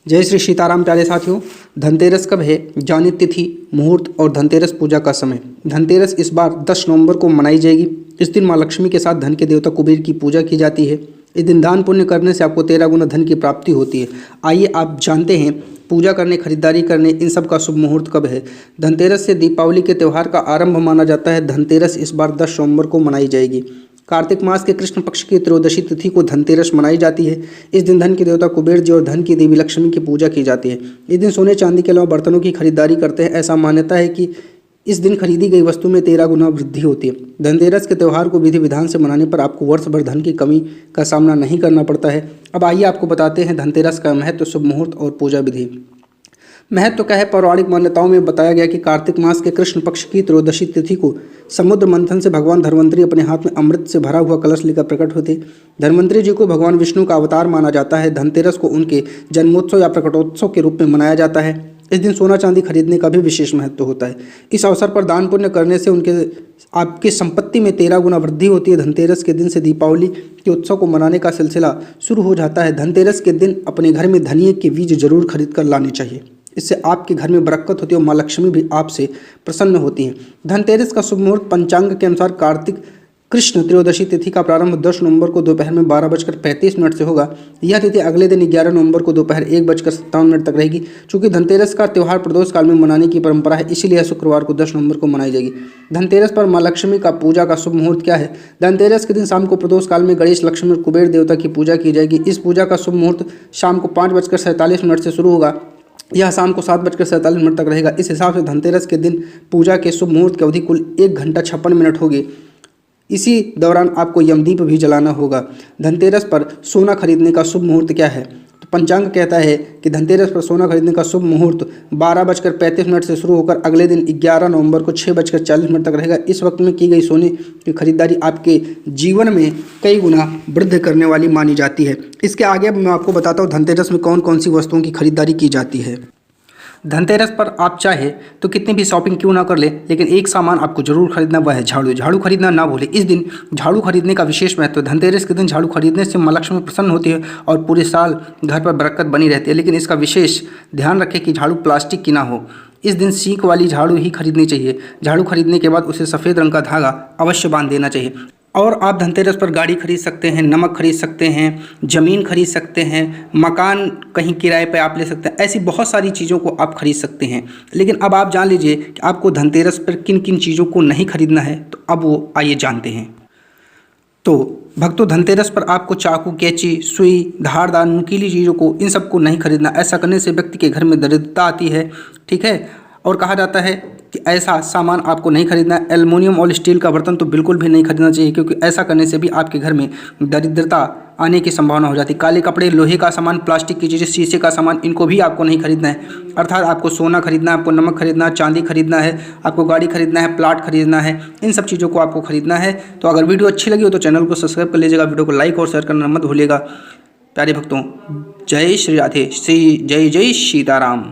जय श्री सीताराम प्यारे साथियों। धनतेरस कब है, जाने तिथि, मुहूर्त और धनतेरस पूजा का समय। धनतेरस इस बार 10 नवंबर को मनाई जाएगी। इस दिन मां लक्ष्मी के साथ धन के देवता कुबेर की पूजा की जाती है। इस दिन दान पुण्य करने से आपको 13 गुना धन की प्राप्ति होती है। आइए आप जानते हैं पूजा करने, खरीदारी करने, इन सब का शुभ मुहूर्त कब है। धनतेरस से दीपावली के त्यौहार का आरंभ माना जाता है। धनतेरस इस बार 10 नवंबर को मनाई जाएगी। कार्तिक मास के कृष्ण पक्ष की त्रयोदशी तिथि को धनतेरस मनाई जाती है। इस दिन धन के देवता कुबेर जी और धन की देवी लक्ष्मी की पूजा की जाती है। इस दिन सोने चांदी के अलावा बर्तनों की खरीदारी करते हैं। ऐसा मान्यता है कि इस दिन खरीदी गई वस्तु में 13 गुना वृद्धि होती है। धनतेरस के त्यौहार को विधि विधान से मनाने पर आपको वर्ष भर धन की कमी का सामना नहीं करना पड़ता है। अब आइए आपको बताते हैं धनतेरस का महत्व, शुभ मुहूर्त और पूजा विधि। महत्व क्या है। पौराणिक मान्यताओं में बताया गया कि कार्तिक मास के कृष्ण पक्ष की त्रयोदशी तिथि को समुद्र मंथन से भगवान धन्वंतरी अपने हाथ में अमृत से भरा हुआ कलश लेकर प्रकट होते। धन्वंतरी जी को भगवान विष्णु का अवतार माना जाता है। धनतेरस को उनके जन्मोत्सव या प्रकटोत्सव के रूप में मनाया जाता है। इस दिन सोना चांदी खरीदने का भी विशेष महत्व होता है। इस अवसर पर दान पुण्य करने से आपकी संपत्ति में 13 गुना वृद्धि होती है। धनतेरस के दिन से दीपावली के उत्सव को मनाने का सिलसिला शुरू हो जाता है। धनतेरस के दिन अपने घर में धनिये के बीज जरूर खरीद कर लाने चाहिए। इससे आपके घर में बरकत होती है और माँ लक्ष्मी भी आपसे प्रसन्न होती हैं। धनतेरस का शुभ मुहूर्त पंचांग के अनुसार कार्तिक कृष्ण त्रयोदशी तिथि का प्रारंभ 10 नवंबर को दोपहर में 12:35 से होगा। यह तिथि अगले दिन 11 नवंबर को दोपहर 1:57 तक रहेगी। चूंकि धनतेरस का त्यौहार प्रदोष काल में मनाने की परंपरा है, इसीलिए यह शुक्रवार को 10 नवंबर को मनाई जाएगी। धनतेरस पर माँ लक्ष्मी का पूजा का शुभ मुहूर्त क्या है। धनतेरस के दिन शाम को प्रदोष काल में गणेश, लक्ष्मी और कुबेर देवता की पूजा की जाएगी। इस पूजा का शुभ मुहूर्त शाम को 5:47 से शुरू होगा। यह शाम को 7:47 तक रहेगा। इस हिसाब से धनतेरस के दिन पूजा के शुभ मुहूर्त की अवधि कुल 1 घंटा 56 मिनट होगी। इसी दौरान आपको यमदीप भी जलाना होगा। धनतेरस पर सोना खरीदने का शुभ मुहूर्त क्या है। तो पंचांग कहता है कि धनतेरस पर सोना खरीदने का शुभ मुहूर्त 12:35 से शुरू होकर अगले दिन 11 नवंबर को 6:40 तक रहेगा। इस वक्त में की गई सोने की खरीदारी आपके जीवन में कई गुना वृद्धि करने वाली मानी जाती है। इसके आगे मैं आपको बताता हूँ धनतेरस में कौन कौन सी वस्तुओं की खरीदारी की जाती है। धनतेरस पर आप चाहे तो कितनी भी शॉपिंग क्यों ना कर ले, लेकिन एक सामान आपको जरूर खरीदना, वह है झाड़ू। झाड़ू खरीदना ना भूले। इस दिन झाड़ू खरीदने का विशेष महत्व है। धनतेरस के दिन झाड़ू खरीदने से माँ लक्ष्मी प्रसन्न होती है और पूरे साल घर पर बरकत बनी रहती है। लेकिन इसका विशेष ध्यान रखें कि झाड़ू प्लास्टिक की ना हो। इस दिन सीक वाली झाड़ू ही खरीदनी चाहिए। झाड़ू खरीदने के बाद उसे सफ़ेद रंग का धागा अवश्य बांध देना चाहिए। और आप धनतेरस पर गाड़ी खरीद सकते हैं, नमक खरीद सकते हैं, ज़मीन खरीद सकते हैं, मकान कहीं किराए पे आप ले सकते हैं। ऐसी बहुत सारी चीज़ों को आप खरीद सकते हैं। लेकिन अब आप जान लीजिए कि आपको धनतेरस पर किन किन चीज़ों को नहीं खरीदना है। तो अब वो आइए जानते हैं। तो भक्तों, धनतेरस पर आपको चाकू, कैंची, सुई, धारदार, नुकीली चीज़ों को, इन सब को नहीं खरीदना। ऐसा करने से व्यक्ति के घर में दरिद्रता आती है। ठीक है। और कहा जाता है कि ऐसा सामान आपको नहीं खरीदना है। एल्युमिनियम और स्टील का बर्तन तो बिल्कुल भी नहीं खरीदना चाहिए, क्योंकि ऐसा करने से भी आपके घर में दरिद्रता आने की संभावना हो जाती है। काले कपड़े, लोहे का सामान, प्लास्टिक की चीज़ें, शीशे का सामान, इनको भी आपको नहीं खरीदना है। अर्थात आपको सोना खरीदना है, आपको नमक खरीदना है, चांदी खरीदना है, आपको गाड़ी खरीदना है, प्लाट खरीदना है। इन सब चीज़ों को आपको खरीदना है। तो अगर वीडियो अच्छी लगी हो तो चैनल को सब्सक्राइब कर लीजिएगा, वीडियो को लाइक और शेयर करना मत भूलिएगा। प्यारे भक्तों, जय श्री राधे, जय जय सीताराम।